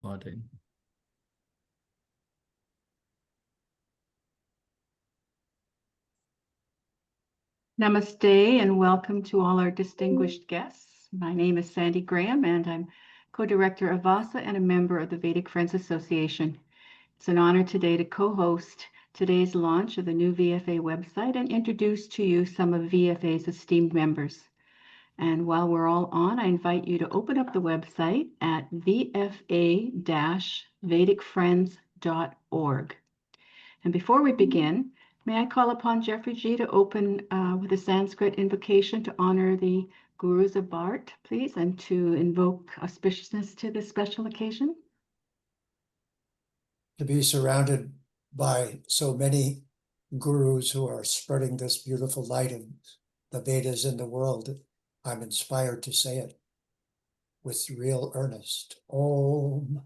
Recording. Namaste and welcome to all our distinguished guests. My name is Sandy Graham and I'm co-director of VASA and a member of the Vedic Friends Association. It's an honor today to co-host today's launch of the new VFA website and introduce to you some of VFA's esteemed members. And while we're all on, I invite you to open up the website at vfa-vedicfriends.org. And before we begin, may I call upon Jeffrey G. to open with a Sanskrit invocation to honor the Gurus of Bharat, please, and to invoke auspiciousness to this special occasion? To be surrounded by so many gurus who are spreading this beautiful light of the Vedas in the world, I'm inspired to say it with real earnest. Om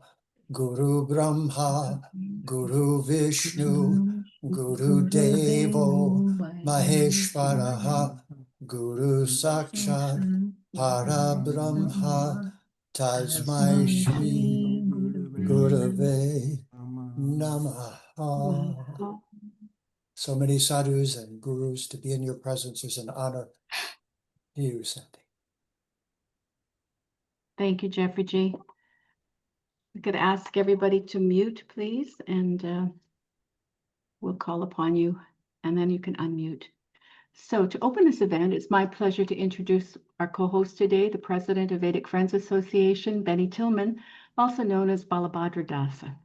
Guru Brahma, Guru Vishnu, Guru Devo, Maheshwaraha, Guru Sakshat, Parabrahma, Tasmai Shri Gurave Namaha. So many sadhus and gurus to be in your presence is an honor to you, Sandy. Thank you, Jeffrey G. We could ask everybody to mute, please, and we'll call upon you, and then you can unmute. So to open this event, it's my pleasure to introduce our co-host today, the president of Vedic Friends Association, Benny Tillman, also known as Balabhadra Dasa.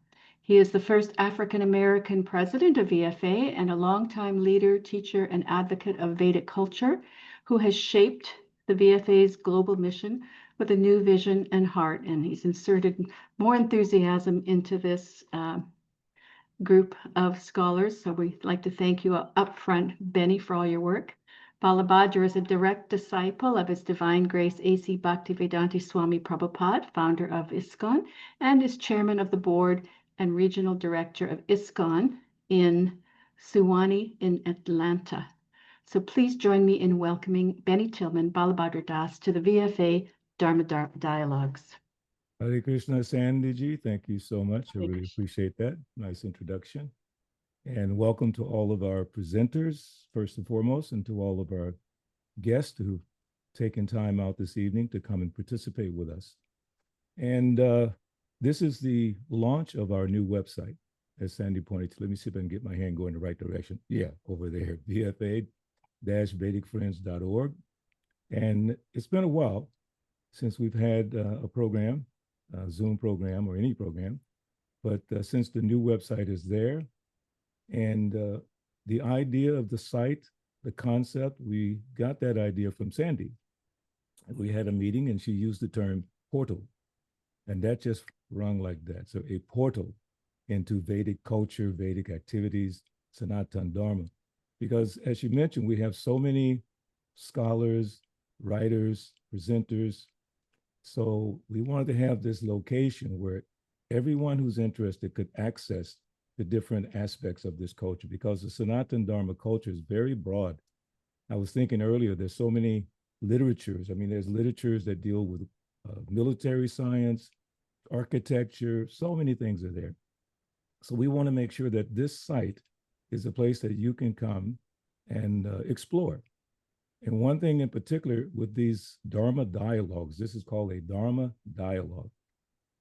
He is the first African-American president of VFA and a longtime leader, teacher, and advocate of Vedic culture who has shaped the VFA's global mission with a new vision and heart. And he's inserted more enthusiasm into this group of scholars. So we'd like to thank you up front, Benny, for all your work. Balabhadra is a direct disciple of His Divine Grace A.C. Bhaktivedanta Swami Prabhupada, founder of ISKCON, and is chairman of the board and regional director of ISKCON in Suwannee in Atlanta. So please join me in welcoming Benny Tillman, Balabhadra Das, to the VFA Dharma Dialogues. Hare Krishna, Sandy Ji. Thank you so much. I really appreciate that. Nice introduction. And welcome to all of our presenters, first and foremost, and to all of our guests who've taken time out this evening to come and participate with us. And this is the launch of our new website, as Sandy pointed to. Let me see if I can get my hand going in the right direction. Yeah, over there, VFA-vedicfriends.org. And it's been a while since we've had a program, a Zoom program or any program, but since the new website is there, and the idea of the site, the concept, we got that idea from Sandy. We had a meeting and she used the term portal, and that just rung like that. So a portal into Vedic culture, Vedic activities, Sanatana Dharma. Because as you mentioned, we have so many scholars, writers, presenters. So we wanted to have this location where everyone who's interested could access the different aspects of this culture, because the Sanatana Dharma culture is very broad. I was thinking earlier, there's so many literatures. I mean, there's literatures that deal with military science, architecture, so many things are there. So we want to make sure that this site is a place that you can come and explore. And one thing in particular with these Dharma dialogues, this is called a Dharma dialogue,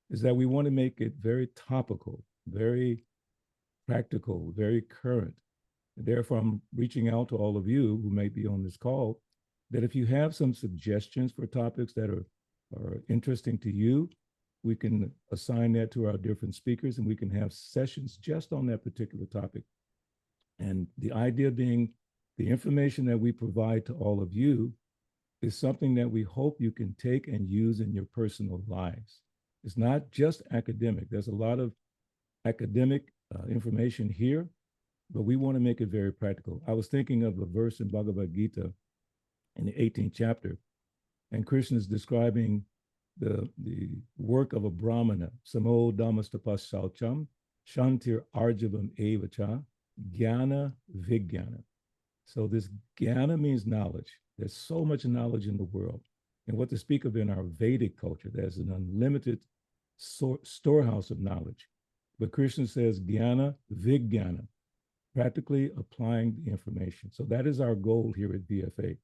is that we want to make it very topical, very practical, very current. And therefore, I'm reaching out to all of you who may be on this call, that if you have some suggestions for topics that are interesting to you, we can assign that to our different speakers and we can have sessions just on that particular topic. And the idea being, the information that we provide to all of you is something that we hope you can take and use in your personal lives. It's not just academic. There's a lot of academic information here, but we want to make it very practical. I was thinking of a verse in Bhagavad Gita in the 18th chapter, and Krishna is describing the work of a Brahmana, Samo Dhammastapas Shalcham, Shantir Arjavam Evacha, Jnana Vijnana. So this Jnana means knowledge. There's so much knowledge in the world. And what to speak of in our Vedic culture, there's an unlimited storehouse of knowledge. But Krishna says jnana vigyana, practically applying the information. So that is our goal here at VFA,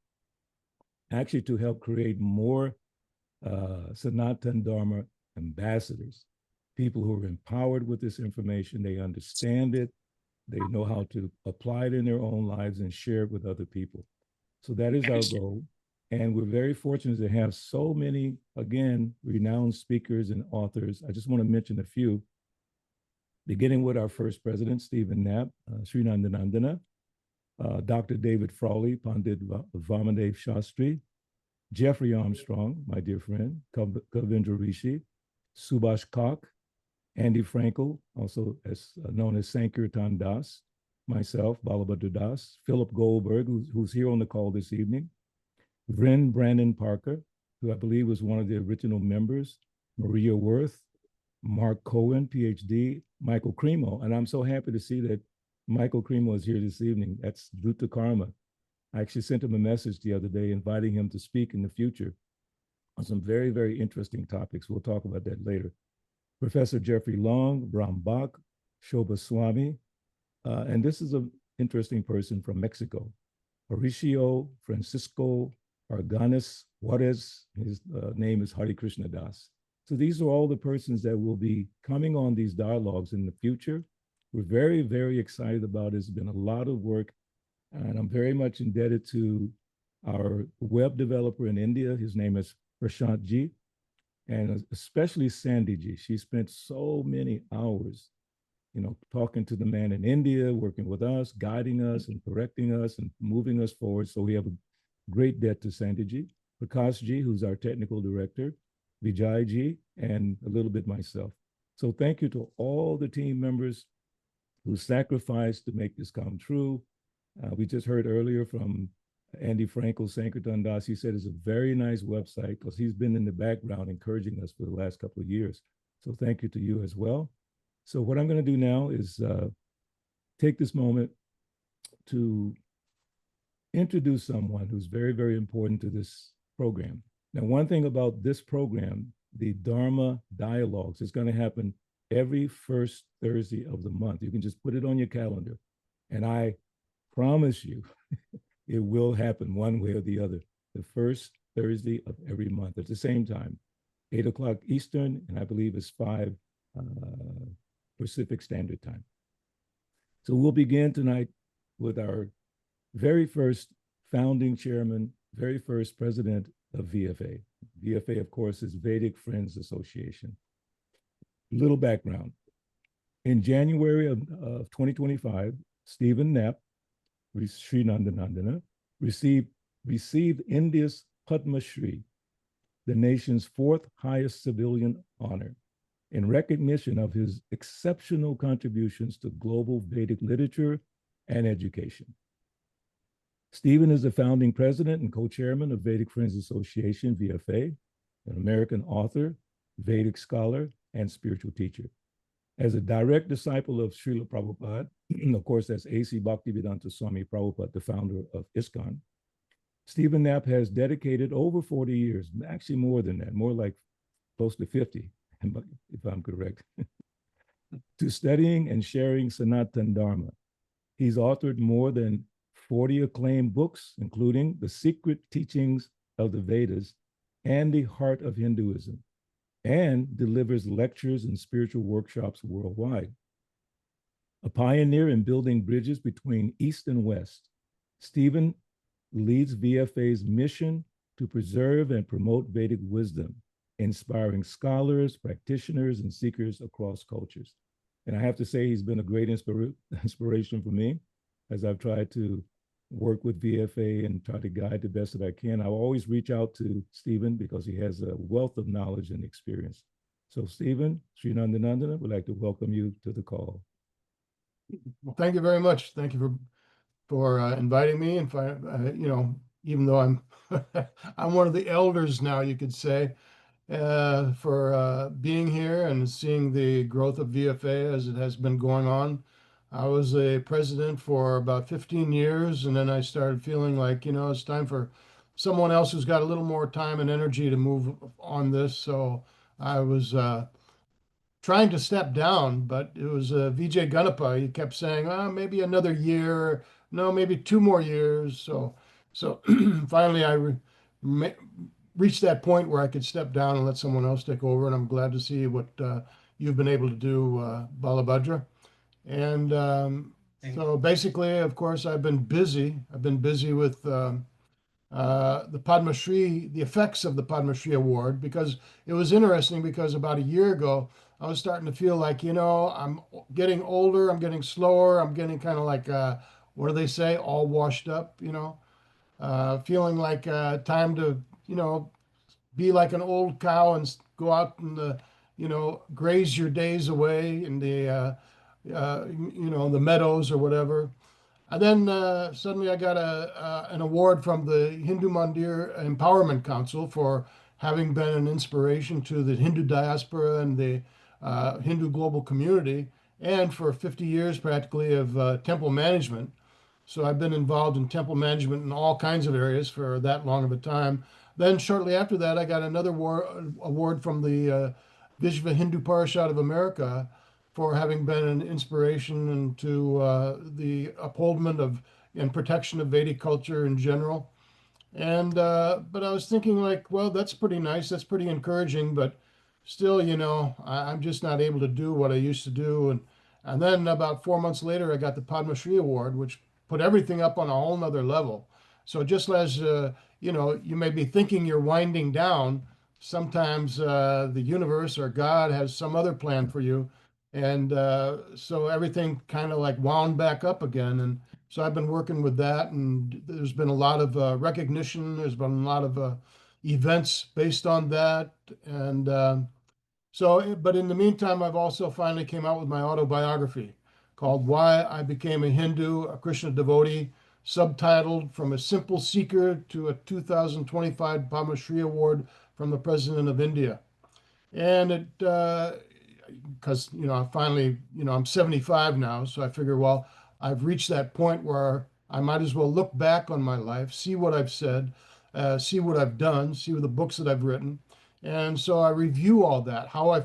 actually to help create more Sanatan Dharma ambassadors, people who are empowered with this information, they understand it, they know how to apply it in their own lives and share it with other people. So that is our goal. And we're very fortunate to have so many, again, renowned speakers and authors. I just want to mention a few, beginning with our first president, Stephen Knapp, Sri Nandanandana, Dr. David Frawley, Pandit Vamadev Shastri, Jeffrey Armstrong, my dear friend, Kavindra Rishi, Subhash Kak, Andy Frankel, also as known as Sankirtan Das, myself, Balabhadra Das, Philip Goldberg, who's here on the call this evening, Vren Brandon Parker, who I believe was one of the original members, Maria Worth, Mark Cohen, PhD, Michael Cremo, and I'm so happy to see that Michael Cremo is here this evening. That's Dhuta Karma. I actually sent him a message the other day inviting him to speak in the future on some very, very interesting topics. We'll talk about that later. Professor Jeffrey Long, Brahm Bach, Shobha Swami, and this is an interesting person from Mexico, Mauricio Francisco Arganis Juarez, his name is Hari Krishna Das. So these are all the persons that will be coming on these dialogues in the future. We're very, very excited about it. It's been a lot of work, and I'm very much indebted to our web developer in India. His name is Prashant Ji, and especially Sandy Ji. She spent so many hours, talking to the man in India, working with us, guiding us and correcting us and moving us forward. So we have a great debt to Sandy Ji, Prakash Ji, who's our technical director, Vijay Ji, and a little bit myself. So thank you to all the team members who sacrificed to make this come true. We just heard earlier from Andy Frankel, Sankirtan Das. He said it's a very nice website because he's been in the background encouraging us for the last couple of years. So thank you to you as well. So what I'm going to do now is take this moment to introduce someone who's very, very important to this program. Now, one thing about this program, the Dharma Dialogues, is going to happen every first Thursday of the month. You can just put it on your calendar. And I promise you, it will happen one way or the other, the first Thursday of every month at the same time, 8 o'clock Eastern, and I believe it's 5 Pacific Standard Time. So we'll begin tonight with our very first founding chairman, very first president of VFA. VFA, of course, is Vedic Friends Association. Little background. In January of 2025, Stephen Knapp, Sri Nandanandana, received India's Padma Shri, the nation's 4th highest civilian honor, in recognition of his exceptional contributions to global Vedic literature and education. Stephen is the founding president and co-chairman of Vedic Friends Association, VFA, an American author, Vedic scholar, and spiritual teacher. As a direct disciple of Srila Prabhupada, and of course, that's A.C. Bhaktivedanta Swami Prabhupada, the founder of ISKCON, Stephen Knapp has dedicated over 40 years, actually more than that, more like close to 50, if I'm correct, to studying and sharing Sanatan Dharma. He's authored more than 40 acclaimed books, including The Secret Teachings of the Vedas and The Heart of Hinduism, and delivers lectures and spiritual workshops worldwide. A pioneer in building bridges between East and West, Stephen leads VFA's mission to preserve and promote Vedic wisdom, inspiring scholars, practitioners, and seekers across cultures. And I have to say, he's been a great inspiration for me as I've tried to work with VFA and try to guide the best that I can. I always reach out to Stephen because he has a wealth of knowledge and experience. So Stephen, Sri Nandanandana, would like to welcome you to the call. Well, thank you very much. Thank you for inviting me. And even though I'm I'm one of the elders now, you could say, for being here and seeing the growth of VFA as it has been going on. I was a president for about 15 years, and then I started feeling like, it's time for someone else who's got a little more time and energy to move on this. So I was trying to step down, but it was VJ Gunapa. He kept saying, oh, maybe another year, no, maybe 2 more years. So finally, ma- reached that point where I could step down and let someone else take over. And I'm glad to see what you've been able to do, Balabhadra. And so basically, of course, I've been busy. I've been busy with the Padma Shri, the effects of the Padma Shri Award, because it was interesting because about a year ago, I was starting to feel like, I'm getting older, I'm getting slower, I'm getting kind of like, what do they say, all washed up, feeling like time to, be like an old cow and go out and, graze your days away in the meadows or whatever. And then suddenly I got an award from the Hindu Mandir Empowerment Council for having been an inspiration to the Hindu diaspora and the Hindu global community, and for 50 years practically of temple management. So I've been involved in temple management in all kinds of areas for that long of a time. Then shortly after that, I got another award from the Vishva Hindu Parishad of America for having been an inspiration into the upholdment of and protection of Vedic culture in general. And but I was thinking like, well, that's pretty nice. That's pretty encouraging, but still, I'm just not able to do what I used to do. And then about 4 months later, I got the Padma Shri Award, which put everything up on a whole nother level. So just as you may be thinking you're winding down, sometimes the universe or God has some other plan for you, and so everything kind of like wound back up again. And so I've been working with that, and there's been a lot of recognition. There's been a lot of events based on that, and but in the meantime, I've also finally came out with my autobiography called "Why I Became a Hindu, a Krishna Devotee," subtitled "From a Simple Seeker to a 2025 Padma Shri Award from the President of India." And it because I finally, I'm 75 now, so I figure, well, I've reached that point where I might as well look back on my life, see what I've said, see what I've done, see the books that I've written. And so I review all that, how I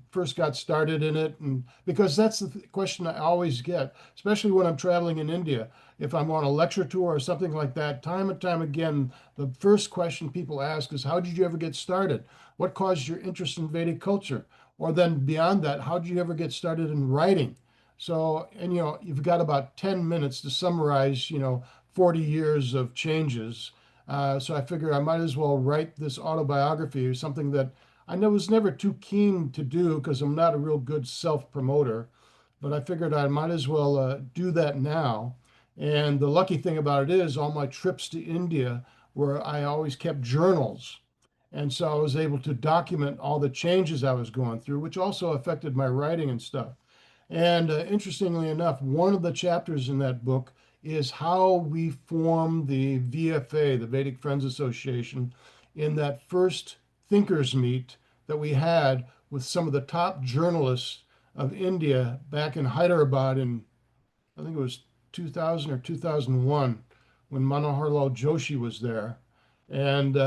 first got started in it, and because that's the question I always get, especially when I'm traveling in India. If I'm on a lecture tour or something like that, time and time again, the first question people ask is, how did you ever get started? What caused your interest in Vedic culture? Or then beyond that, how did you ever get started in writing? So, and you've got about 10 minutes to summarize, 40 years of changes. So I figure I might as well write this autobiography, something that I know was never too keen to do because I'm not a real good self-promoter, but I figured I might as well do that now. And the lucky thing about it is all my trips to India, where I always kept journals. And so I was able to document all the changes I was going through, which also affected my writing and stuff. And interestingly enough, one of the chapters in that book is how we formed the VFA, the Vedic Friends Association, in that first thinkers meet that we had with some of the top journalists of India back in Hyderabad in, I think it was 2000 or 2001, when Manoharlal Joshi was there. And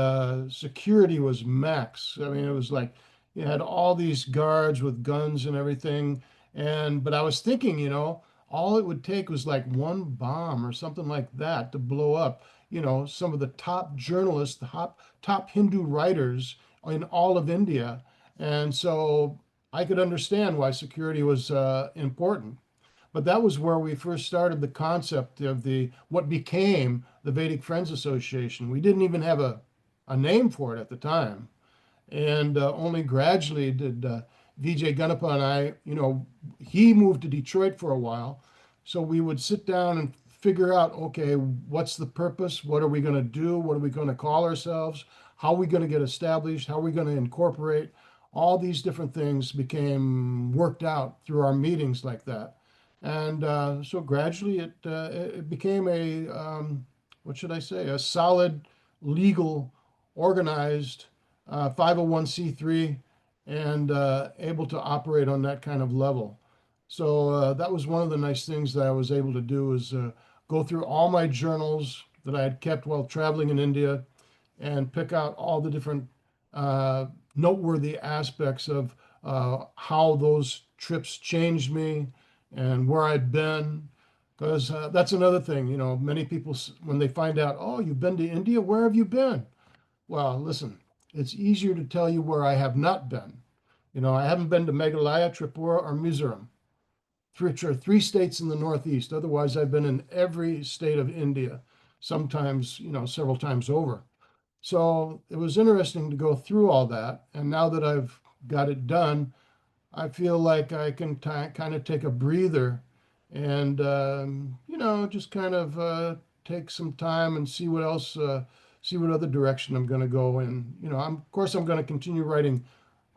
security was max. I mean, it was like you had all these guards with guns and everything. But I was thinking, all it would take was like one bomb or something like that to blow up, some of the top journalists, the top Hindu writers in all of India. And so I could understand why security was important. But that was where we first started the concept of what became the Vedic Friends Association. We didn't even have a name for it at the time. And only gradually did VJ Gunapa and I, he moved to Detroit for a while. So we would sit down and figure out, okay, what's the purpose? What are we going to do? What are we going to call ourselves? How are we going to get established? How are we going to incorporate? All these different things became worked out through our meetings like that. And so gradually it became what should I say, a solid, legal, organized 501c3 and able to operate on that kind of level. So that was one of the nice things that I was able to do is go through all my journals that I had kept while traveling in India and pick out all the different noteworthy aspects of how those trips changed me and where I'd been. Because that's another thing, you know, many people, when they find out, oh, you've been to India, where have you been? Well, listen, it's easier to tell you where I have not been. You know, I haven't been to Meghalaya, Tripura, or Mizoram, which are three states in the Northeast. Otherwise, I've been in every state of India, sometimes, you know, several times over. So it was interesting to go through all that. And now that I've got it done, I feel like I can kind of take a breather and, you know, just kind of take some time and see what else, see what other direction I'm going to go in. You know, of course, I'm going to continue writing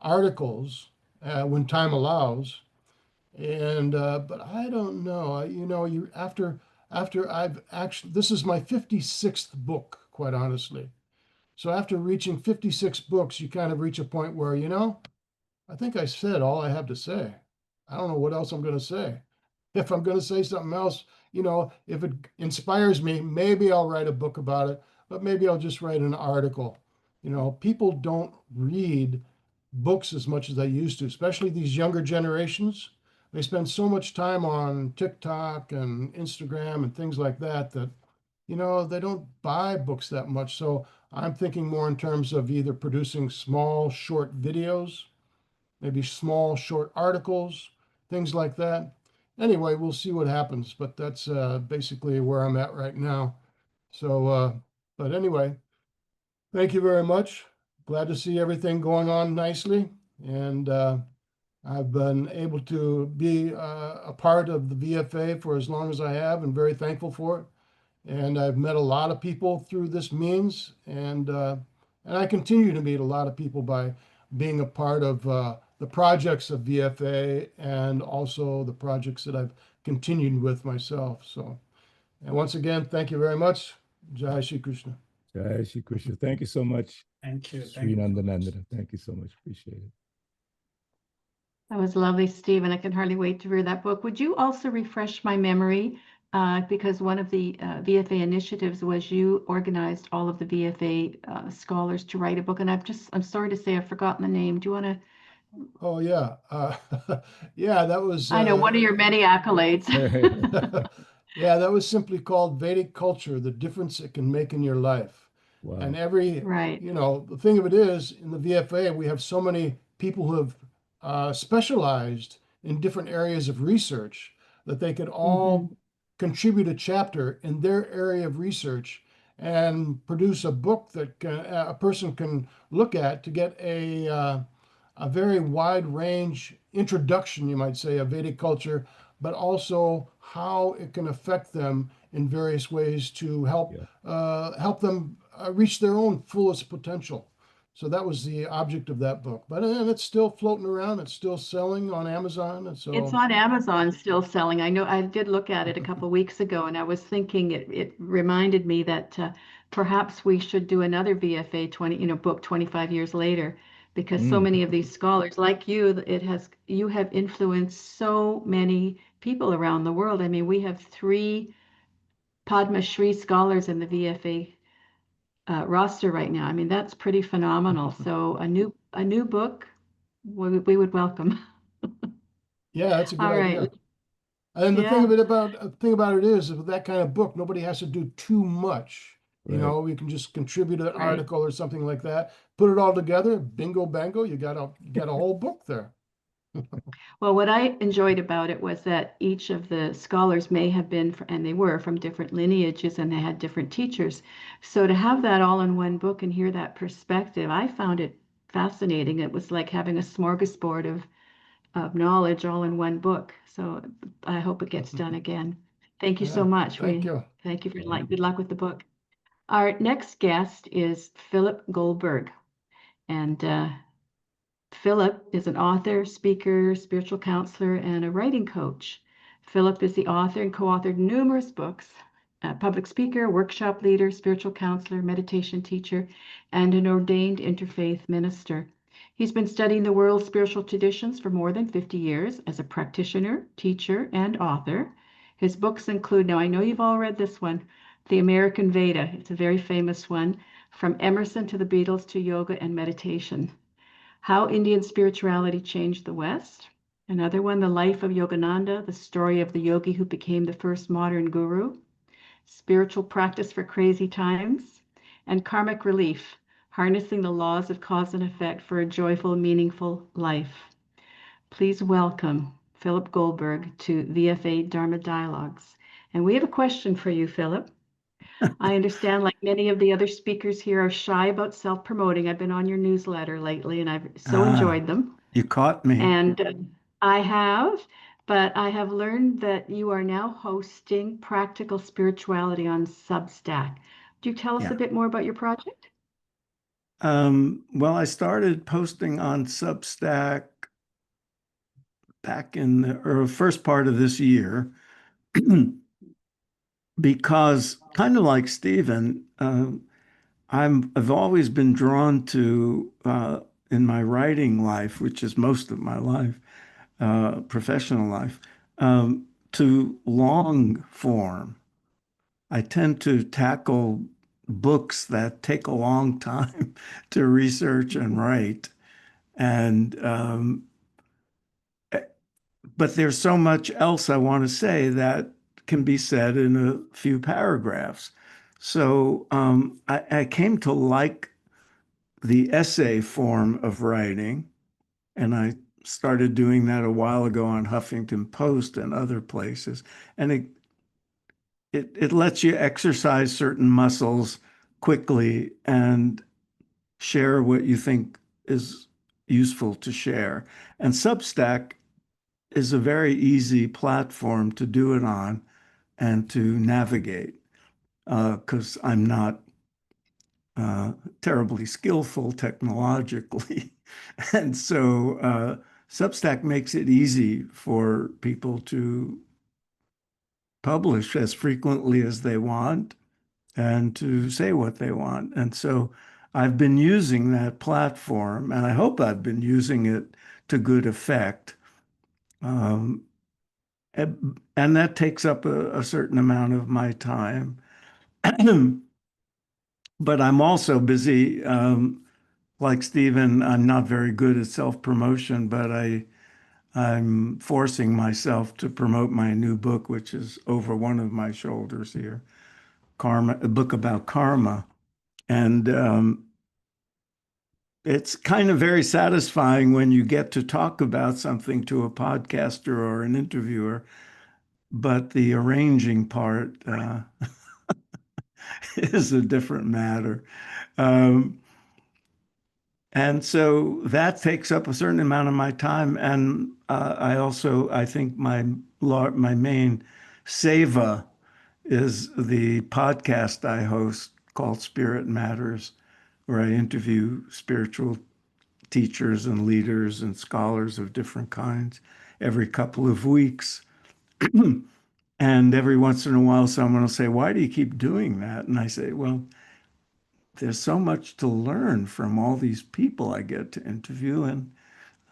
articles when time allows. And, but I don't know, you know, after I've actually, this is my 56th book, quite honestly. So after reaching 56 books, you kind of reach a point where, you know, I think I said all I have to say. I don't know what else I'm going to say. If I'm going to say something else, you know, if it inspires me, maybe I'll write a book about it, but maybe I'll just write an article. You know, people don't read books as much as they used to, especially these younger generations. They spend so much time on TikTok and Instagram and things like that that, you know, they don't buy books that much. So I'm thinking more in terms of either producing small, short videos, maybe small, short articles, things like that. Anyway, we'll see what happens, but that's basically where I'm at right now. So, but anyway, thank you very much. Glad to see everything going on nicely. And I've been able to be a part of the VFA for as long as I have and very thankful for it. And I've met a lot of people through this means, and I continue to meet a lot of people by being a part of the projects of VFA and also the projects that I've continued with myself. So, and once again, thank you very much. Jai Shri Krishna. Jai Shri Krishna. Thank you so much, Thank you. Sri Nandanandana. Thank you so much. Appreciate it. That was lovely, Stephen. I can hardly wait to read that book. Would you also refresh my memory? Because one of the VFA initiatives was you organized all of the VFA scholars to write a book. And I'm sorry to say I've forgotten the name. Do you want to? Oh yeah, yeah, that was I know one of your many accolades. yeah, that was simply called Vedic culture, the difference it can make in your life. And Wow. every, Right. you know, the thing of it is, in the VFA, we have so many people who have specialized in different areas of research that they could all contribute a chapter in their area of research and produce a book that a person can look at to get a very wide range introduction, you might say, of Vedic culture, but also how it can affect them in various ways to help Yeah. help them reach their own fullest potential. So that was the object of that book. But and it's still floating around. It's still selling on Amazon. And It's so on Amazon still selling. I know I did look at it a couple of weeks ago, and I was thinking it reminded me that perhaps we should do another VFA 20, book 25 years later, because so Mm. many of these scholars, like you, you have influenced so many people around the world. I mean, we have 3 Padma Shri scholars in the VFA roster right now. I mean, that's pretty phenomenal. So a new book, we would welcome. yeah, that's a good All right. idea. And the thing Yeah. of it about thing about it is with that kind of book, nobody has to do too much. You Right. know, you can just contribute an Right. article or something like that, put it all together, bingo bango, you got a whole book there. Well, what I enjoyed about it was that each of the scholars may have been, and they were from different lineages and they had different teachers. So to have that all in one book and hear that perspective, I found it fascinating. It was like having a smorgasbord of knowledge all in one book. So I hope it gets done again. Thank you so Yeah, much. thank you. Thank you for Thank good luck with the book. Our next guest is Philip Goldberg. And Philip is an author, speaker, spiritual counselor, and a writing coach. Philip is the author and co-authored numerous books, a public speaker, workshop leader, spiritual counselor, meditation teacher, and an ordained interfaith minister. He's been studying the world's spiritual traditions for more than 50 years as a practitioner, teacher, and author. His books include, now I know you've all read this one, The American Veda. It's a very famous one, From Emerson to the Beatles to Yoga and Meditation. How Indian Spirituality Changed the West. Another one, The Life of Yogananda, the story of the yogi who became the first modern guru. Spiritual Practice for Crazy Times. And Karmic Relief, Harnessing the Laws of Cause and Effect for a Joyful, Meaningful Life. Please welcome Philip Goldberg to VFA Dharma Dialogues. And we have a question for you, Philip. I understand, like many of the other speakers here, are shy about self-promoting. I've been on your newsletter lately, and I've so enjoyed them. You caught me. And I have, but I have learned that you are now hosting Practical Spirituality on Substack. Do you tell us Yeah. a bit more about your project? Well, I started posting on Substack back in the first part of this year because, kind of like Stephen, I've always been drawn to in my writing life, which is most of my life, professional life, to long form. I tend to tackle books that take a long time to research and write. And but there's so much else I want to say that can be said in a few paragraphs. So I came to like the essay form of writing, and I started doing that a while ago on Huffington Post and other places. And it lets you exercise certain muscles quickly and share what you think is useful to share. And Substack is a very easy platform to do it on and to navigate because I'm not terribly skillful technologically. And so Substack makes it easy for people to publish as frequently as they want and to say what they want. And so I've been using that platform, and I hope I've been using it to good effect. And that takes up a certain amount of my time. But I'm also busy. Like Stephen, I'm not very good at self-promotion, but I'm forcing myself to promote my new book, which is over one of my shoulders here, Karma, a book about karma. And it's kind of very satisfying when you get to talk about something to a podcaster or an interviewer, but the arranging part is a different matter. Um, and so that takes up a certain amount of my time. And I think my main seva is the podcast I host called Spirit Matters, where I interview spiritual teachers and leaders and scholars of different kinds every couple of weeks. And every once in a while, someone will say, "Why do you keep doing that?" And I say, well, there's so much to learn from all these people I get to interview. And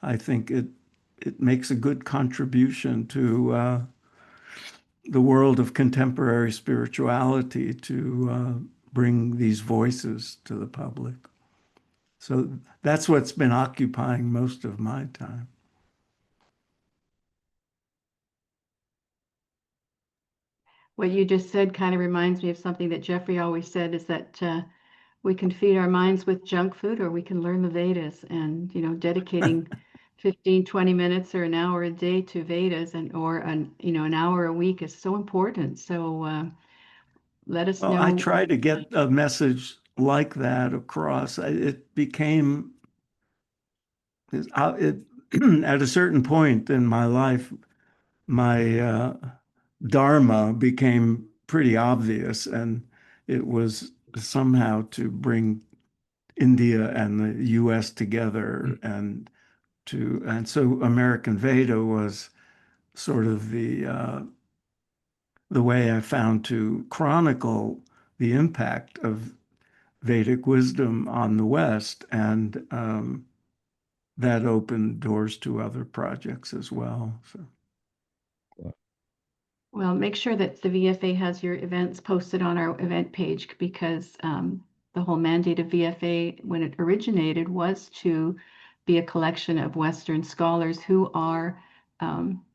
I think it makes a good contribution to the world of contemporary spirituality to bring these voices to the public. So that's what's been occupying most of my time. What you just said kind of reminds me of something that Jeffrey always said, is that we can feed our minds with junk food, or we can learn the Vedas. And, dedicating 15, 20 minutes or an hour a day to Vedas or an hour a week is so important. So let us Well, know. I try to get a message like that across. It became at a certain point in my life, my dharma became pretty obvious, and it was somehow to bring India and the U.S. together, and so American Veda was sort of the way I found to chronicle the impact of Vedic wisdom on the West, and that opened doors to other projects as well. So. Well, make sure that the VFA has your events posted on our event page, because the whole mandate of VFA, when it originated, was to be a collection of Western scholars who are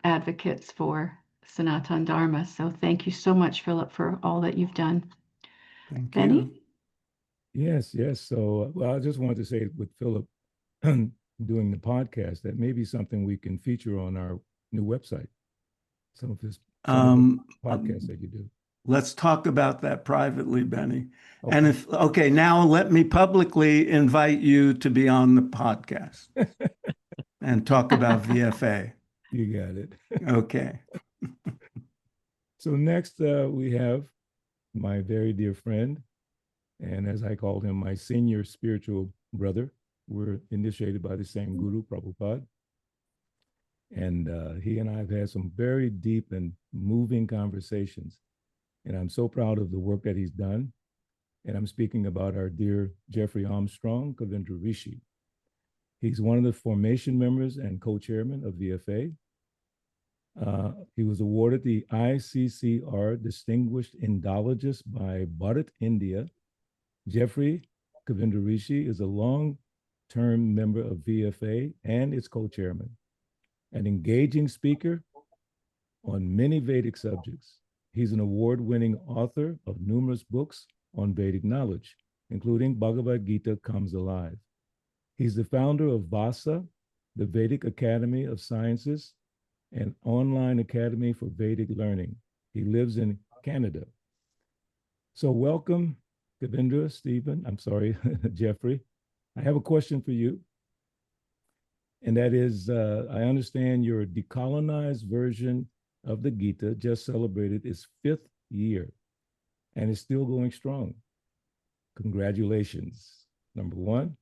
advocates for Sanatana Dharma. So thank you so much, Philip, for all that you've done. Thank Benny? you. Yes, yes. So, well, I just wanted to say with Philip doing the podcast, that may be something we can feature on our new website. Some of the podcasts that you do. Let's talk about that privately, Benny. Okay. And okay, now let me publicly invite you to be on the podcast and talk about VFA. You got it. Okay. So next we have my very dear friend, and as I called him, my senior spiritual brother. We're initiated by the same Guru, Prabhupada. And he and I have had some very deep and moving conversations. And I'm so proud of the work that he's done. And I'm speaking about our dear Jeffrey Armstrong, Kavindra Rishi. He's one of the formation members and co-chairman of VFA. He was awarded the ICCR Distinguished Indologist by Bharat, India. Jeffrey Kavindra Rishi is a long-term member of VFA and its co-chairman, an engaging speaker on many Vedic subjects. He's an award-winning author of numerous books on Vedic knowledge, including Bhagavad Gita Comes Alive. He's the founder of VASA, the Vedic Academy of Sciences, an online academy for Vedic learning. He lives in Canada. So welcome, Kavindra, Jeffrey. I have a question for you. And that is, I understand your decolonized version of the Gita just celebrated its 5th year and is still going strong. Congratulations, number one.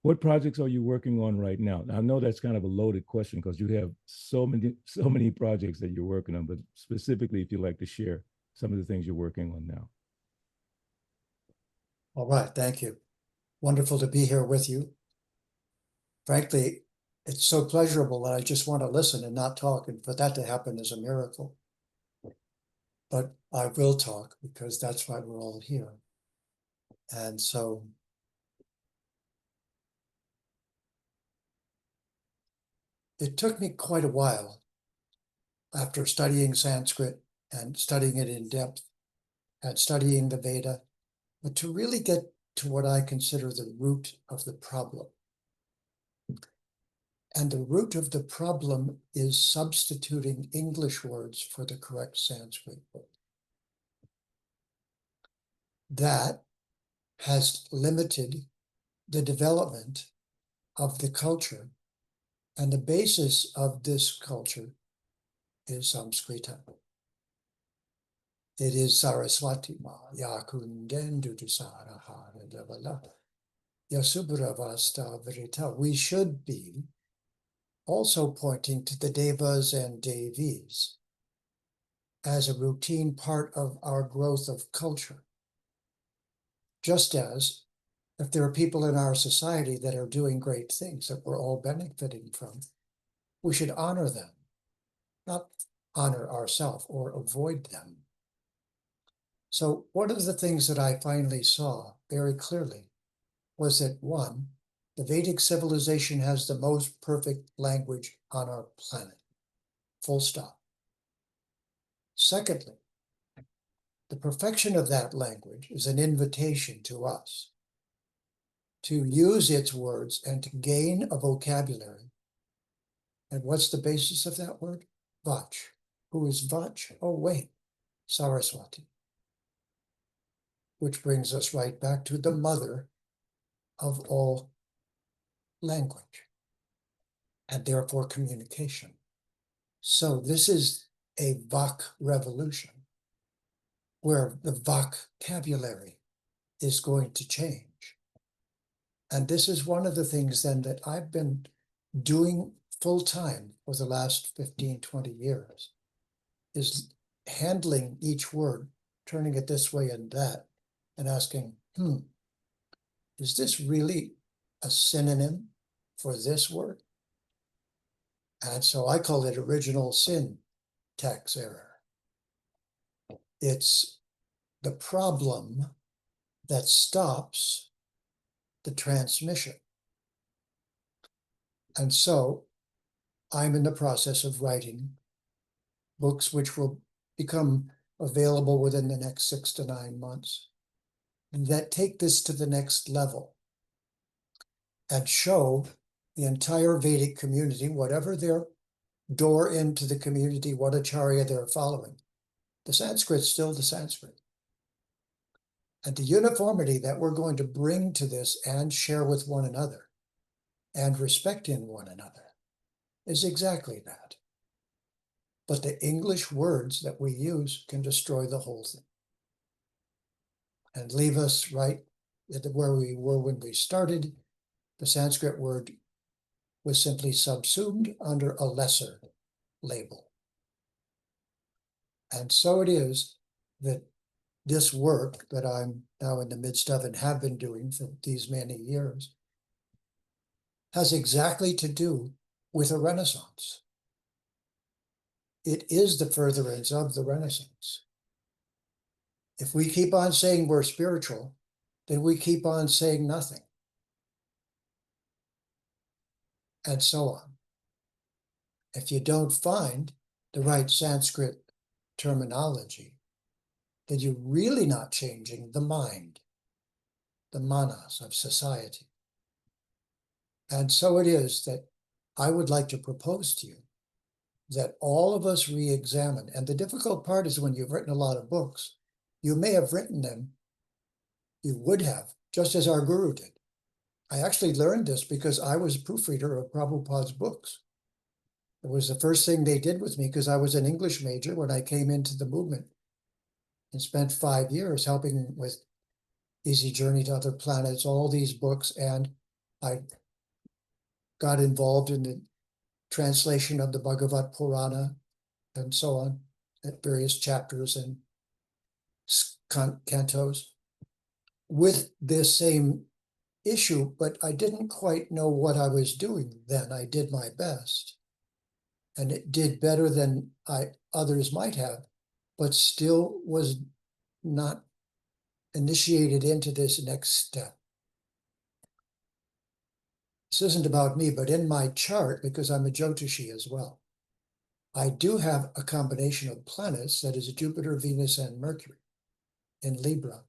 What projects are you working on right now? I know that's kind of a loaded question because you have so many projects that you're working on, but specifically if you'd like to share some of the things you're working on now. All right, thank you. Wonderful to be here with you. Frankly, it's so pleasurable that I just want to listen and not talk, and for that to happen is a miracle. But I will talk because that's why we're all here. And so it took me quite a while after studying Sanskrit and studying it in depth and studying the Veda, but to really get to what I consider the root of the problem. And the root of the problem is substituting English words for the correct Sanskrit word. That has limited the development of the culture, and the basis of this culture is Samskrita. It is Saraswati ma yakundendudusarahara devala yasubravasta vrita. We should be also pointing to the devas and devis as a routine part of our growth of culture. Just as if there are people in our society that are doing great things that we're all benefiting from, we should honor them, not honor ourselves or avoid them. So one of the things that I finally saw very clearly was that, one, the Vedic civilization has the most perfect language on our planet, full stop. Secondly, the perfection of that language is an invitation to us to use its words and to gain a vocabulary. And what's the basis of that word? Vach. Who is Vach? Oh, wait, Saraswati. Which brings us right back to the mother of all language, and therefore communication. So this is a Vak revolution, where the vocabulary is going to change. And this is one of the things then that I've been doing full time for the last 15, 20 years, is handling each word, turning it this way and that, and asking, is this really a synonym for this word? And so I call it original syntax error. It's the problem that stops the transmission. And so I'm in the process of writing books which will become available within the next 6 to 9 months that take this to the next level and show the entire Vedic community, whatever their door into the community, what acharya they're following. The Sanskrit's still the Sanskrit. And the uniformity that we're going to bring to this and share with one another and respect in one another is exactly that. But the English words that we use can destroy the whole thing and leave us right at where we were when we started. The Sanskrit word was simply subsumed under a lesser label. And so it is that this work that I'm now in the midst of and have been doing for these many years has exactly to do with a Renaissance. It is the furtherance of the Renaissance. If we keep on saying we're spiritual, then we keep on saying nothing. And so on. If you don't find the right Sanskrit terminology, then you're really not changing the mind, the manas of society. And so it is that I would like to propose to you that all of us re-examine. And the difficult part is when you've written a lot of books, you may have written them, you would have, just as our guru did. I actually learned this because I was proofreader of Prabhupada's books. It was the first thing they did with me because I was an English major when I came into the movement and spent 5 years helping with Easy Journey to Other Planets, all these books. And I got involved in the translation of the Bhagavat Purana and so on, at various chapters and cantos with this same issue, but I didn't quite know what I was doing then. I did my best. And it did better than others might have, but still was not initiated into this next step. This isn't about me, but in my chart, because I'm a Jyotishi as well, I do have a combination of planets that is Jupiter, Venus, and Mercury in Libra,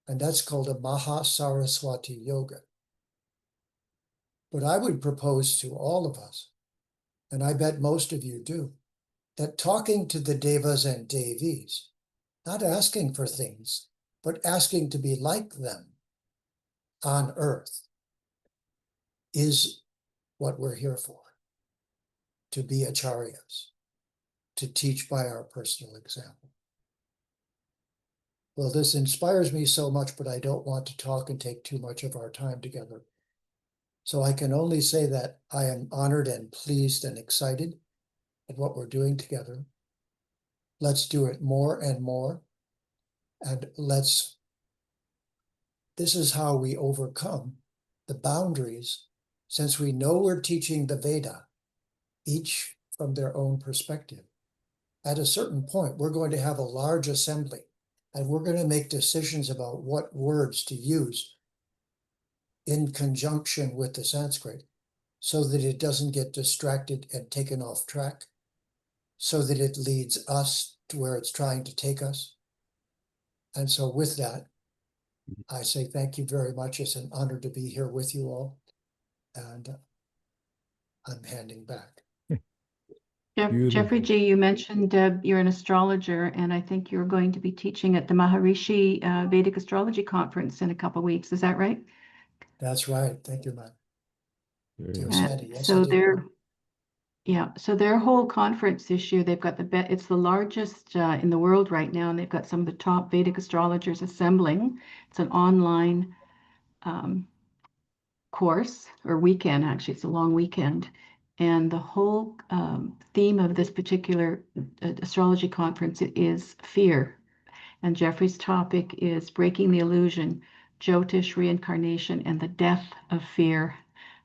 and that's called a Maha Saraswati Yoga. But I would propose to all of us, and I bet most of you do, that talking to the Devas and Devis, not asking for things, but asking to be like them on earth, is what we're here for. To be acharyas, to teach by our personal example. Well, this inspires me so much, but I don't want to talk and take too much of our time together. So I can only say that I am honored and pleased and excited at what we're doing together. Let's do it more and more. And this is how we overcome the boundaries, since we know we're teaching the Veda, each from their own perspective. At a certain point, we're going to have a large assembly, and we're going to make decisions about what words to use in conjunction with the Sanskrit, so that it doesn't get distracted and taken off track, so that it leads us to where it's trying to take us. And so with that, I say thank you very much. It's an honor to be here with you all. And I'm handing back. Beautiful. Jeffrey G., you mentioned you're an astrologer, and I think you're going to be teaching at the Maharishi Vedic Astrology Conference in a couple of weeks. Is that right? That's right. Thank you, man. Very Dear nice. Sandy, yes, So indeed. so their whole conference this year, they've got it's the largest in the world right now, and they've got some of the top Vedic astrologers assembling. It's an online course, or weekend, actually. It's a long weekend. And the whole theme of this particular astrology conference is fear. And Jeffrey's topic is breaking the illusion, Jyotish, reincarnation, and the death of fear.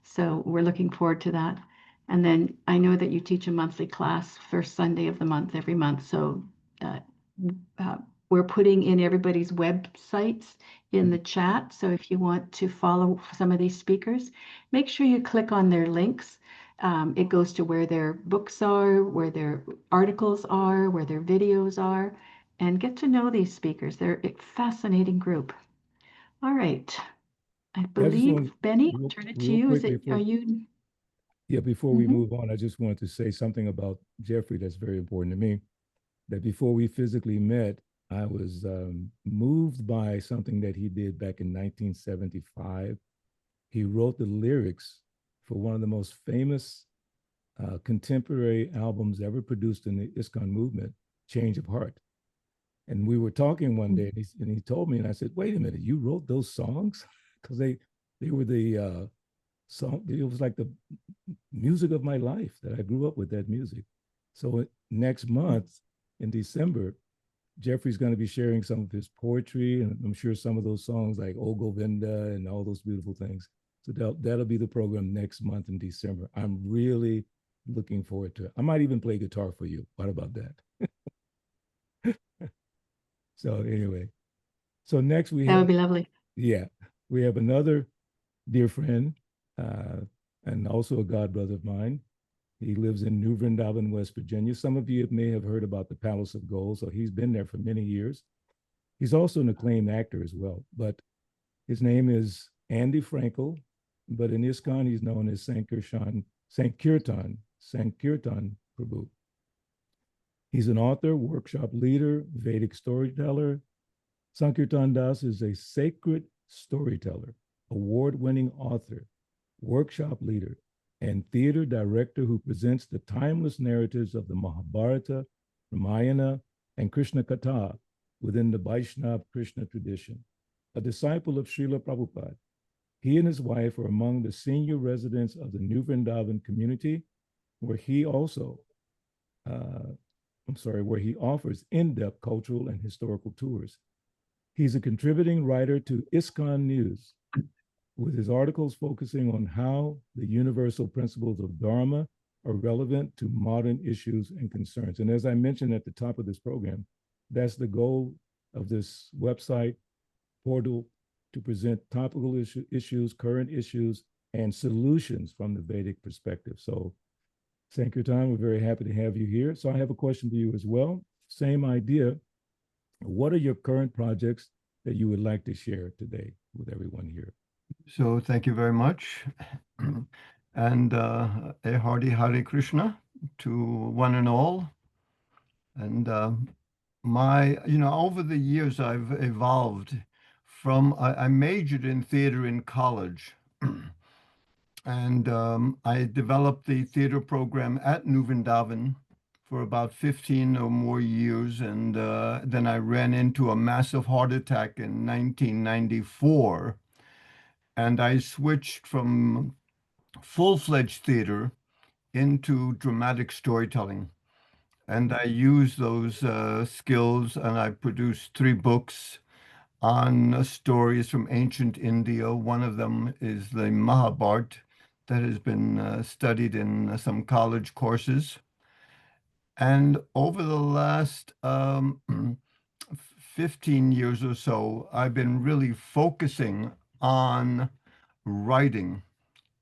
So we're looking forward to that. And then I know that you teach a monthly class, first Sunday of the month, every month. So we're putting in everybody's websites in the chat. So if you want to follow some of these speakers, make sure you click on their links. It goes to where their books are, where their articles are, where their videos are, and get to know these speakers. They're a fascinating group. All right. I Yeah, I just want believe, Benny, I'll real, turn it to real you. quick Are before, you? yeah, before we Mhm. move on, I just wanted to say something about Jeffrey that's very important to me. That before we physically met, I was moved by something that he did back in 1975. He wrote the lyrics for one of the most famous contemporary albums ever produced in the ISKCON movement, Change of Heart. And we were talking one day, and he told me, and I said, "Wait a minute, you wrote those songs?" Because they were the song. It was like the music of my life that I grew up with that music. So next month in December, Jeffrey's going to be sharing some of his poetry, and I'm sure some of those songs like O Govinda and all those beautiful things. So that'll be the program next month in December. I'm really looking forward to it. I might even play guitar for you. What about that? So anyway, so next we That would have, be lovely. yeah, we have another dear friend uh, and also a god brother of mine. He lives in New Vrindavan, West Virginia. Some of you may have heard about the Palace of Gold. So he's been there for many years. He's also an acclaimed actor as well. But his name is Andy Frankel. But in ISKCON, he's known as Sankirtan Prabhu. He's an author, workshop leader, Vedic storyteller. Sankirtan Das is a sacred storyteller, award-winning author, workshop leader, and theater director who presents the timeless narratives of the Mahabharata, Ramayana, and Krishna Katha within the Vaishnava Krishna tradition. A disciple of Srila Prabhupada, he and his wife are among the senior residents of the New Vrindavan community, where he also, where he offers in-depth cultural and historical tours. He's a contributing writer to ISKCON News, with his articles focusing on how the universal principles of Dharma are relevant to modern issues and concerns. And as I mentioned at the top of this program, that's the goal of this website portal, to present topical issues, current issues, and solutions from the Vedic perspective. So, Sankirtan, we're very happy to have you here. So I have a question for you as well. Same idea. What are your current projects that you would like to share today with everyone here? So thank you very much. And a hearty Hare Krishna to one and all. And over the years, I've evolved from, I majored in theater in college. And I developed the theater program at New Vrindavan for about 15 or more years. And then I ran into a massive heart attack in 1994. And I switched from full-fledged theater into dramatic storytelling. And I use those skills, and I produced 3 books on stories from ancient India. One of them is the Mahabharata that has been studied in some college courses. And over the last 15 years or so, I've been really focusing on writing.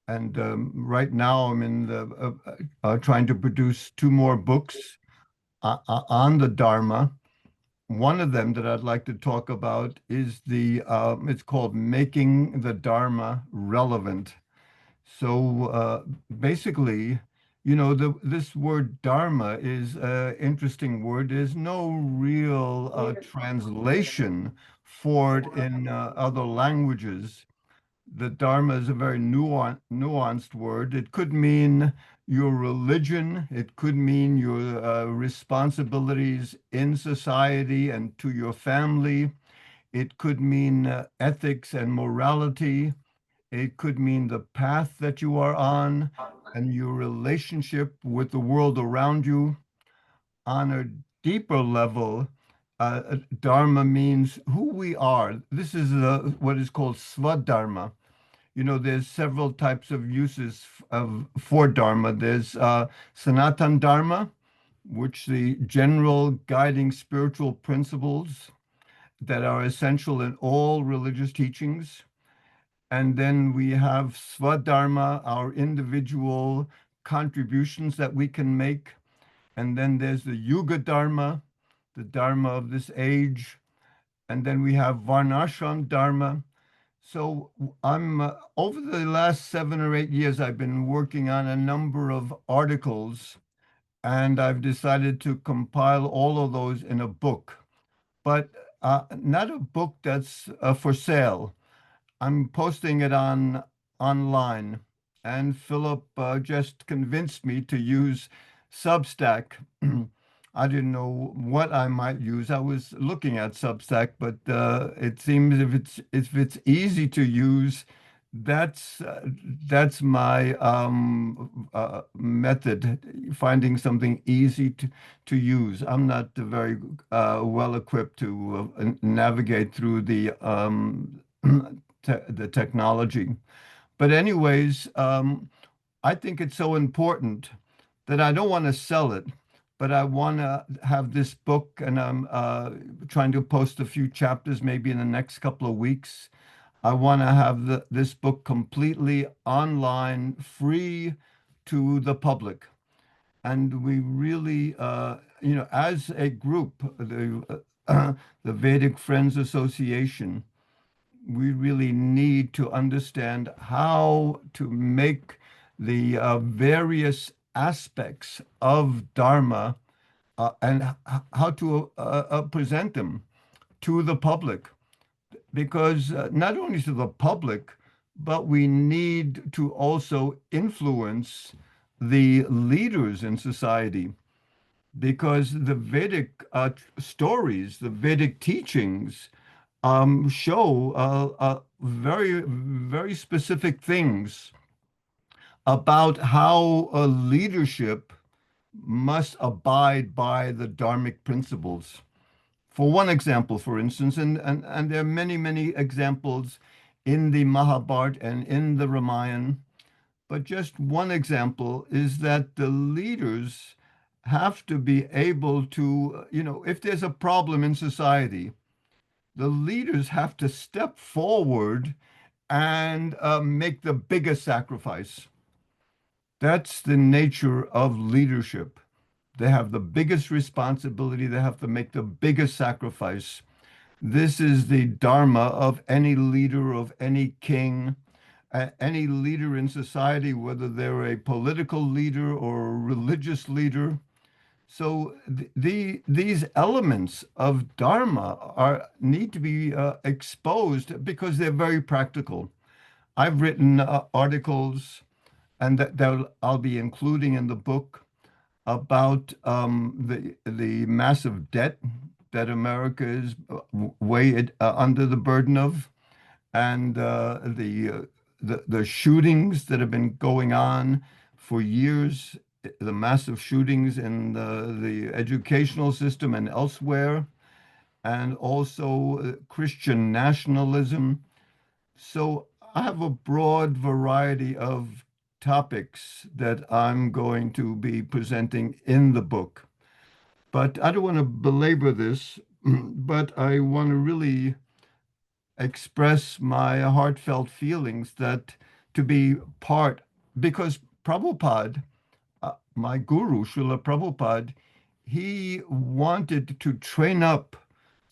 And right now, I'm in the trying to produce 2 more books on the Dharma. One of them that I'd like to talk about is it's called Making the Dharma Relevant. So basically, this word Dharma is an interesting word. There's no real translation for it in other languages. The Dharma is a very nuanced word. It could mean your religion. It could mean your responsibilities in society and to your family. It could mean ethics and morality. It could mean the path that you are on and your relationship with the world around you. On a deeper level, Dharma means who we are. This is what is called Swadharma. There's several types of uses for Dharma. There's Sanatan Dharma, which the general guiding spiritual principles that are essential in all religious teachings. And then we have Swadharma, our individual contributions that we can make. And then there's the Yuga Dharma, the Dharma of this age. And then we have Varnashram Dharma. So I'm over the last 7 or 8 years, I've been working on a number of articles, and I've decided to compile all of those in a book, but not a book that's for sale. I'm posting it online, and Philip just convinced me to use Substack. I didn't know what I might use. I was looking at Substack, but it seems if it's easy to use, that's my method, finding something easy to use. I'm not very well equipped to navigate through the technology. But anyways, I think it's so important that I don't want to sell it, but I want to have this book, and I'm trying to post a few chapters maybe in the next couple of weeks. I want to have this book completely online, free to the public. And we really, as a group, the Vedic Friends Association, we really need to understand how to make the various aspects of Dharma and how to present them to the public. Because not only to the public, but we need to also influence the leaders in society. Because the Vedic stories, the Vedic teachings, show very, very specific things about how a leadership must abide by the dharmic principles. For one example, for instance, and there are many, many examples in the Mahabharata and in the Ramayana, but just one example is that the leaders have to be able to, if there's a problem in society, the leaders have to step forward and make the biggest sacrifice. That's the nature of leadership. They have the biggest responsibility. They have to make the biggest sacrifice. This is the dharma of any leader, of any king, any leader in society, whether they're a political leader or a religious leader. So these elements of dharma need to be exposed because they're very practical. I've written articles, and that I'll be including in the book, about the massive debt that America is way under the burden of, and the shootings that have been going on for years, the massive shootings in the educational system and elsewhere, and also Christian nationalism. So I have a broad variety of topics that I'm going to be presenting in the book. But I don't want to belabor this, but I want to really express my heartfelt feelings that to be part, because Prabhupada, my guru, Srila Prabhupada, he wanted to train up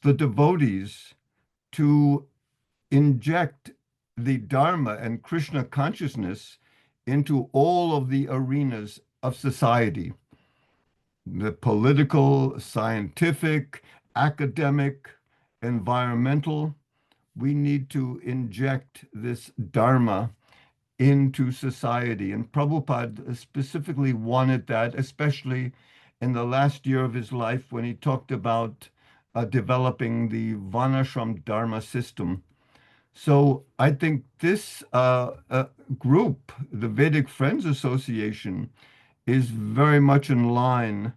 the devotees to inject the Dharma and Krishna consciousness into all of the arenas of society, the political, scientific, academic, environmental. We need to inject this Dharma into society. And Prabhupada specifically wanted that, especially in the last year of his life when he talked about developing the Varnashram Dharma system. So I think this group, the Vedic Friends Association, is very much in line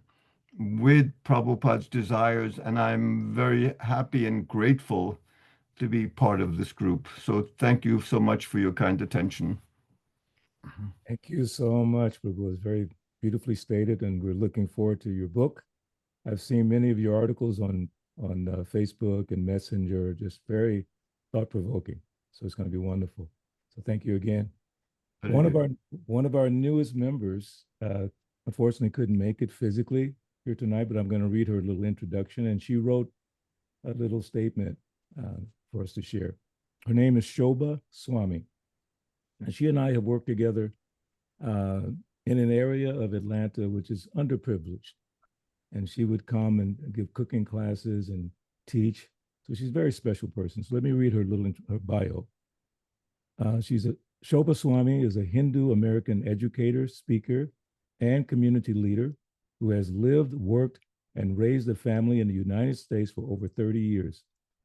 with Prabhupada's desires, and I'm very happy and grateful to be part of this group. So thank you so much for your kind attention. Thank you so much. It was very beautifully stated, and we're looking forward to your book. I've seen many of your articles on Facebook and Messenger, just very thought-provoking. So it's going to be wonderful. So thank you again. One of our newest members, unfortunately, couldn't make it physically here tonight, but I'm going to read her little introduction, and she wrote a little statement for us to share. Her name is Shobha Swami, and she and I have worked together in an area of Atlanta which is underprivileged, and she would come and give cooking classes and teach. So she's a very special person. So let me read her her bio. Shobha Swami is a Hindu American educator, speaker, and community leader who has lived, worked, and raised a family in the United States for over 30 years.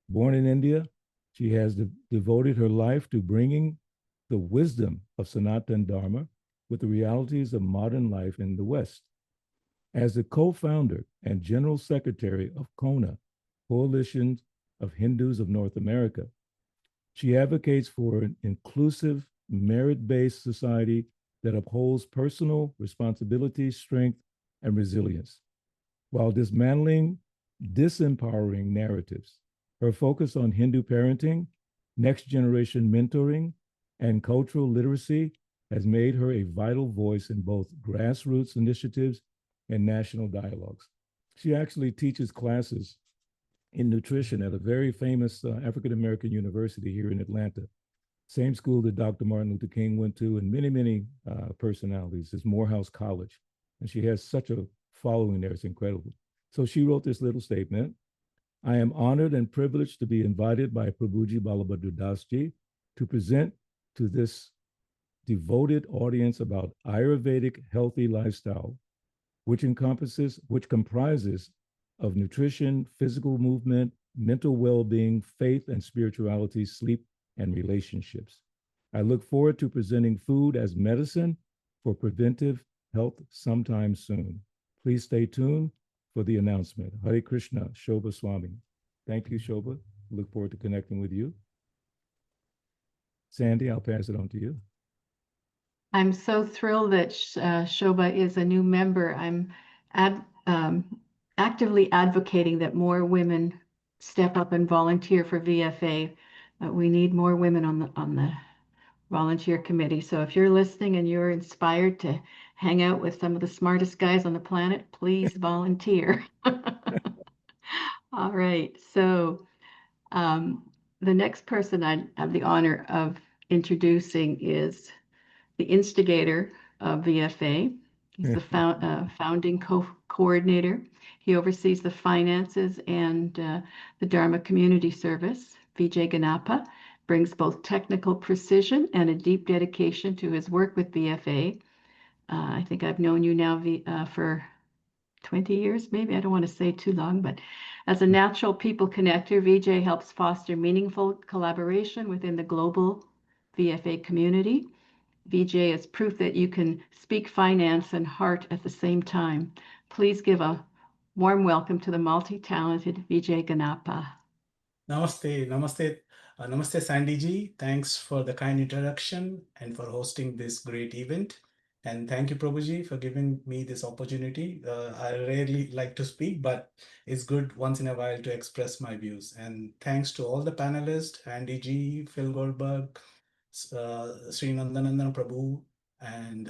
Born in India, she has devoted her life to bringing the wisdom of Sanatana Dharma with the realities of modern life in the West. As the co-founder and general secretary of KONA, Coalition of Hindus of North America, she advocates for an inclusive, merit-based society that upholds personal responsibility, strength, and resilience. While dismantling disempowering narratives, her focus on Hindu parenting, next-generation mentoring, and cultural literacy has made her a vital voice in both grassroots initiatives and national dialogues. She actually teaches classes in nutrition at a very famous African-American university here in Atlanta. Same school that Dr. Martin Luther King went to, and many personalities. It's Morehouse College. And she has such a following there, it's incredible. So she wrote this little statement. I am honored and privileged to be invited by Prabhuji Balabhadra Dasji to present to this devoted audience about Ayurvedic healthy lifestyle, which comprises of nutrition, physical movement, mental well-being, faith and spirituality, sleep, and relationships. I look forward to presenting food as medicine for preventive health sometime soon. Please stay tuned for the announcement. Hare Krishna, Shobha Swami. Thank you, Shobha. Look forward to connecting with you. Sandy, I'll pass it on to you. I'm so thrilled that Shobha is a new member. I'm actively advocating that more women step up and volunteer for VFA. We need more women on the volunteer committee. So if you're listening and you're inspired to hang out with some of the smartest guys on the planet, please volunteer. All right. So the next person I have the honor of introducing is the instigator of VFA. He's the founding coordinator. He oversees the finances and the Dharma Community Service. Vijay Ganapa brings both technical precision and a deep dedication to his work with VFA. I think I've known you now for 20 years, maybe. I don't want to say too long, but as a natural people connector, Vijay helps foster meaningful collaboration within the global VFA community. Vijay is proof that you can speak finance and heart at the same time. Please give a warm welcome to the multi-talented Vijay Ganapa. Namaste, namaste Sandy ji. Thanks for the kind introduction and for hosting this great event. And thank you, Prabhuji, for giving me this opportunity. I rarely like to speak, but it's good once in a while to express my views. And thanks to all the panelists, Andy ji, Phil Goldberg, Sri Nandanandan Prabhu, and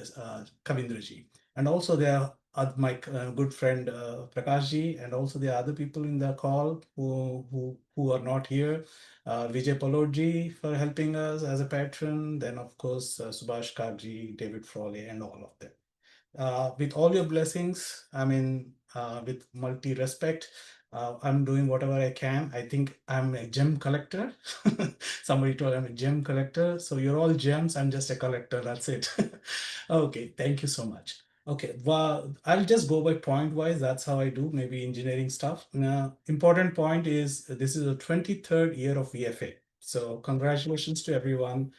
Kavindra ji. And also there are my good friend Prakash ji, and also the other people in the call who are not here. Vijay Palodji for helping us as a patron. Then of course Subhash Karji, David Frawley, and all of them. With all your blessings, I mean, with multi-respect, I'm doing whatever I can. I think I'm a gem collector. Somebody told I'm a gem collector. So you're all gems. I'm just a collector. That's it. Okay. Thank you so much. Okay. Well, I'll just go by point wise. That's how I do maybe engineering stuff. Now, important point is this is the 23rd year of VFA. So congratulations to everyone.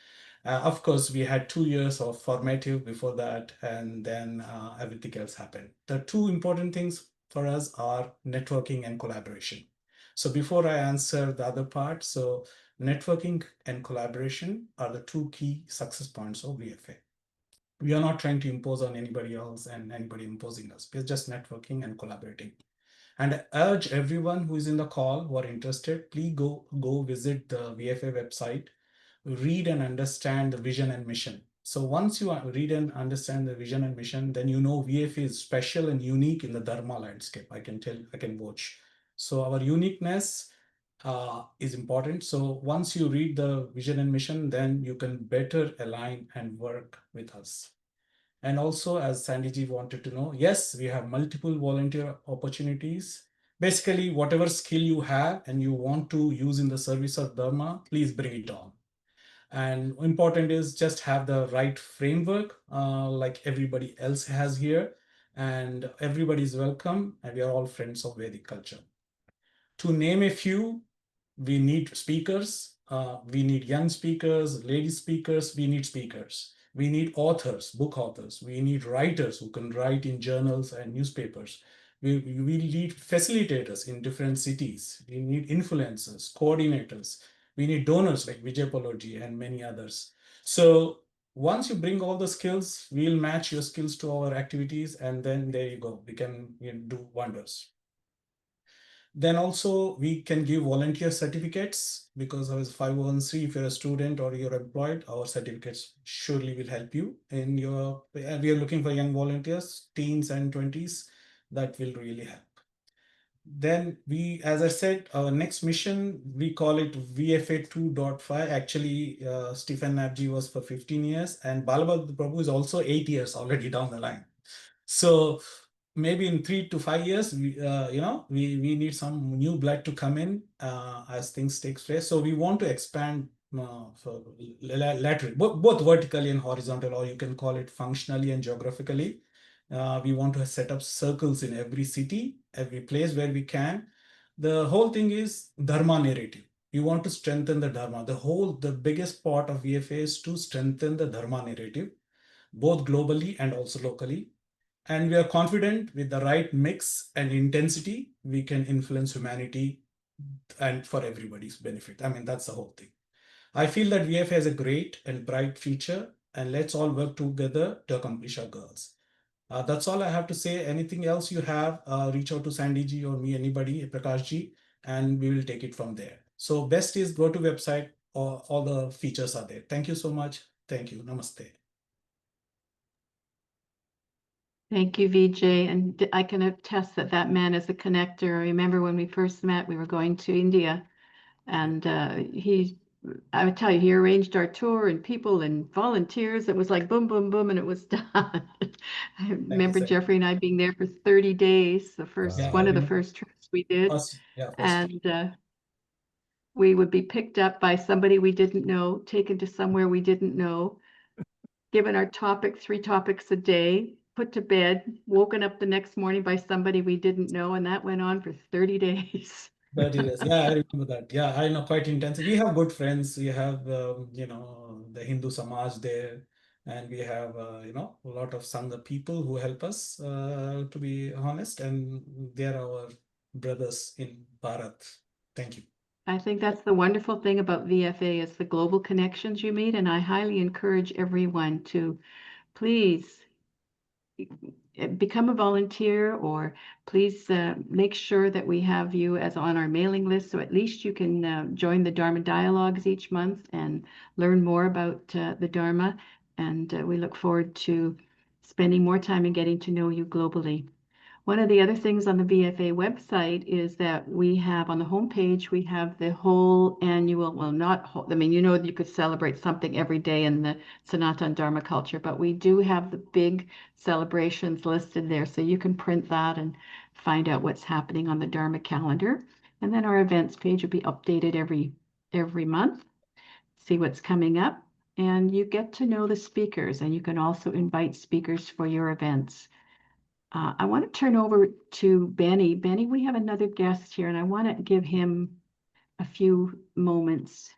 Of course, we had 2 years of formative before that, and then everything else happened. The two important things for us are networking and collaboration. So before I answer the other part, so networking and collaboration are the two key success points of VFA. We are not trying to impose on anybody else and anybody imposing us. We're just networking and collaborating. And I urge everyone who is in the call who are interested, please go visit the VFA website, read and understand the vision and mission. So once you read and understand the vision and mission, then you know VFA is special and unique in the Dharma landscape. I can vouch. So our uniqueness is important. So once you read the vision and mission, then you can better align and work with us. And also, as Sandy ji wanted to know, yes, we have multiple volunteer opportunities. Basically, whatever skill you have and you want to use in the service of Dharma, please bring it on. And important is just have the right framework, like everybody else has here, and everybody is welcome, and we are all friends of Vedic culture. To name a few, we need speakers, we need young speakers, lady speakers, we need speakers. We need authors, book authors. We need writers who can write in journals and newspapers. We need facilitators in different cities. We need influencers, coordinators. We need donors like Vijay Poloji and many others. So once you bring all the skills, we'll match your skills to our activities, and then there you go. We can do wonders. Then also we can give volunteer certificates, because as 501c, if you're a student or you're employed, our certificates surely will help you in your, we are looking for young volunteers, teens and 20s, that will really help. Then we, as I said, our next mission, we call it VFA 2.5. Actually, Stephen Nabji was for 15 years and Balabhadra Prabhu is also 8 years already down the line. So maybe in 3 to 5 years, we need some new blood to come in as things take place. So we want to expand for laterally, both vertically and horizontal, or you can call it functionally and geographically. We want to set up circles in every city, every place where we can. The whole thing is Dharma narrative. We want to strengthen the Dharma. The biggest part of VFA is to strengthen the Dharma narrative, both globally and also locally. And we are confident with the right mix and intensity, we can influence humanity and for everybody's benefit. I mean, that's the whole thing. I feel that VFA has a great and bright future, and let's all work together to accomplish our goals. That's all I have to say. Anything else you have, reach out to Sandy ji or me, anybody, Prakash ji, and we will take it from there. So best is go to website, all the features are there. Thank you so much. Thank you. Namaste. Thank you, Vijay. And I can attest that that man is a connector. I remember when we first met, we were going to India, and I would tell you, he arranged our tour and people and volunteers. It was like boom, boom, boom, and it was done. I remember Jeffrey and I being there for 30 days, one of the first trips we did. And we would be picked up by somebody we didn't know, taken to somewhere we didn't know, given our 3 topics a day, put to bed, woken up the next morning by somebody we didn't know, and that went on for 30 days. 30 days. Yeah, I remember that. Yeah, I know, quite intense. We have good friends. We have, the Hindu Samaj there, and we have, a lot of Sangha people who help us, to be honest, and they're our brothers in Bharat. Thank you. I think that's the wonderful thing about VFA is the global connections you meet, and I highly encourage everyone to please become a volunteer, or please make sure that we have you as on our mailing list, so at least you can join the Dharma Dialogues each month and learn more about the Dharma, and we look forward to spending more time and getting to know you globally. One of the other things on the VFA website is that we have on the homepage, we have the whole annual, well, not whole, I mean, you could celebrate something every day in the Sanatana Dharma culture, but we do have the big celebrations listed there. So you can print that and find out what's happening on the Dharma calendar. And then our events page will be updated every month, see what's coming up. And you get to know the speakers, and you can also invite speakers for your events. I want to turn over to Benny. Benny, we have another guest here, and I want to give him a few moments,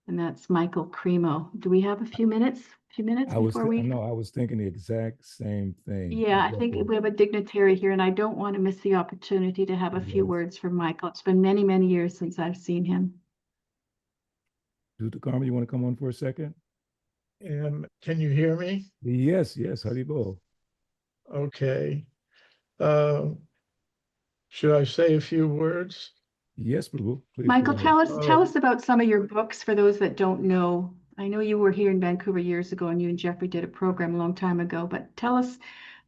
and that's Michael Cremo. Do we have a few minutes? Before we? No, I was thinking the exact same thing. Yeah, I think we have a dignitary here, and I don't want to miss the opportunity to have a few words from Michael. It's been many, many years since I've seen him. Dr. Karma, you want to come on for a second? Can you hear me? Yes, Haribo. Okay. Should I say a few words? Yes, Prabhu, please. Michael, tell us about some of your books for those that don't know I know you were here in Vancouver years ago and you and Jeffrey did a program a long time ago, but tell us,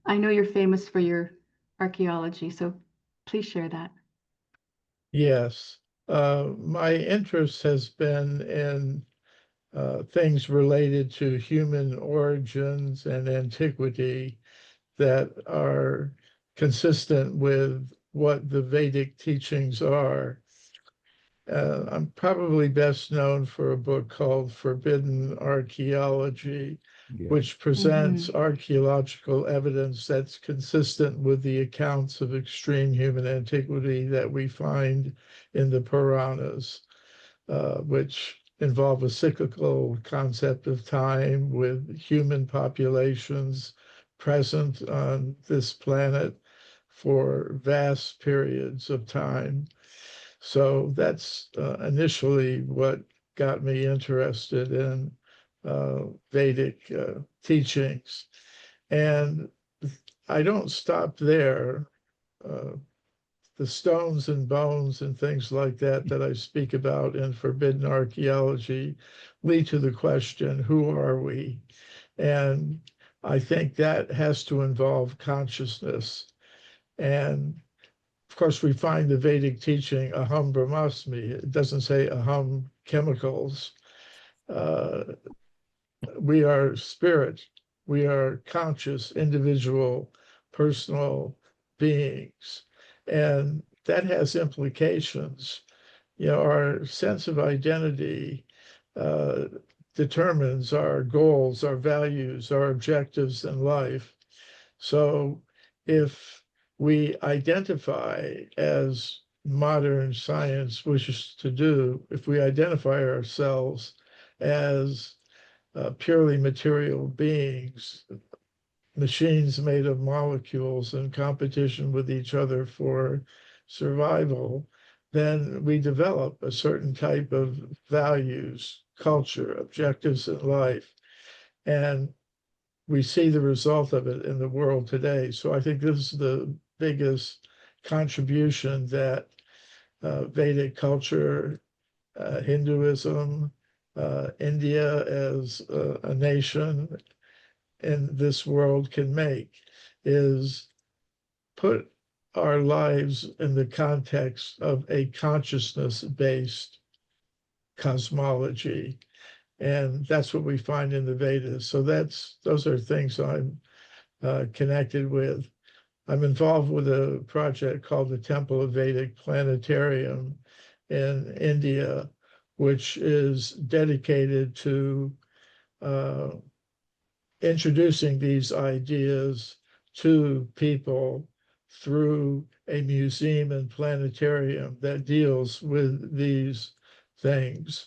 I know you're famous for your archaeology, so please share that. Yes, my interest has been in things related to human origins and antiquity that are consistent with what the Vedic teachings are. I'm probably best known for a book called Forbidden Archaeology, Yeah. which presents archaeological evidence that's consistent with the accounts of extreme human antiquity that we find in the Puranas, which involve a cyclical concept of time with human populations present on this planet for vast periods of time. So that's initially what got me interested in Vedic teachings. And I don't stop there. Uh, the stones and bones and things like that that I speak about in Forbidden Archaeology lead to the question, who are we? And I think that has to involve consciousness. And of course, we find the Vedic teaching, aham brahmasmi. It doesn't say aham chemicals. Uh, we are spirit. We are conscious, individual, personal beings. And that has implications. You know, our sense of identity uh, determines our goals, our values, our objectives in life. So if we identify, as modern science wishes to do, if we identify ourselves as purely material beings, machines made of molecules in competition with each other for survival, then we develop a certain type of values, culture, objectives in life. And we see the result of it in the world today. So I think this is the biggest contribution that Vedic culture, Hinduism, India as a nation in this world can make, is put our lives in the context of a consciousness-based cosmology. And that's what we find in the Vedas. So those are things I'm connected with. I'm involved with a project called the Temple of Vedic Planetarium in India, which is dedicated to introducing these ideas to people through a museum and planetarium that deals with these things.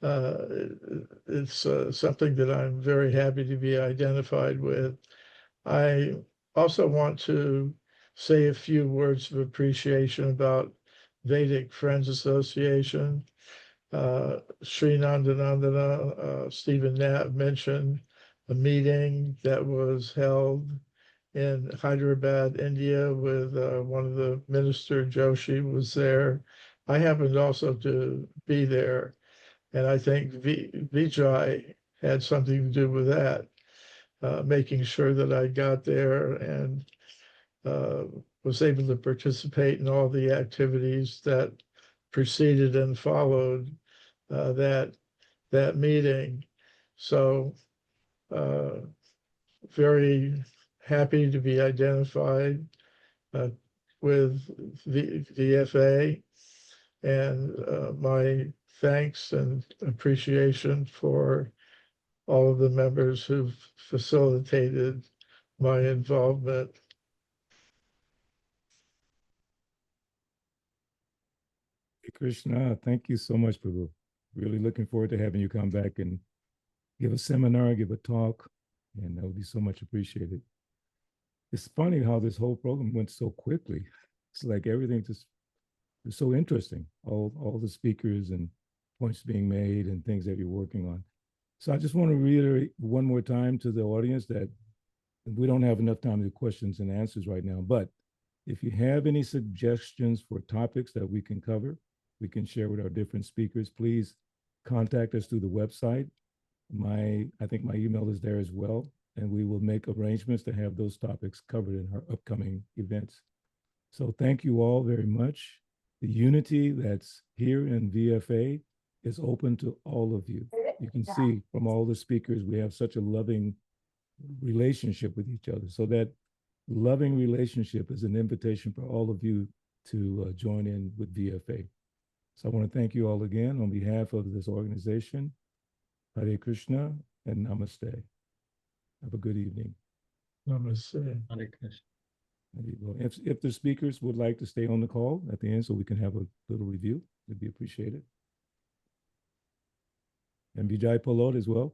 It's something that I'm very happy to be identified with. I also want to say a few words of appreciation about Vedic Friends Association. Sri Nandanandana, Stephen Knapp mentioned a meeting that was held in Hyderabad, India, with one of the minister, Joshi, was there. I happened also to be there, and I think Vijay had something to do with that, making sure that I got there and was able to participate in all the activities that preceded and followed that meeting. So very happy to be identified with the VFA, and my thanks and appreciation for all of the members who've facilitated my involvement. Hey, Krishna, thank you so much, Prabhu. Really looking forward to having you come back and give a seminar, give a talk, and that would be so much appreciated. It's funny how this whole program went so quickly. It's like everything just was so interesting. All the speakers and points being made and things that you're working on. So I just want to reiterate one more time to the audience that we don't have enough time to do questions and answers right now, but if you have any suggestions for topics that we can cover, we can share with our different speakers, please contact us through the website I think my email is there as well, and we will make arrangements to have those topics covered in our upcoming events. So thank you all very much. The unity that's here in VFA is open to all of you. You can see from all the speakers, we have such a loving relationship with each other. So that loving relationship is an invitation for all of you to join in with VFA. So I want to thank you all again on behalf of this organization. Hare Krishna and Namaste. Have a good evening. Namaste. Hare Krishna. If the speakers would like to stay on the call at the end so we can have a little review, it'd be appreciated. And Vijay Palod as well.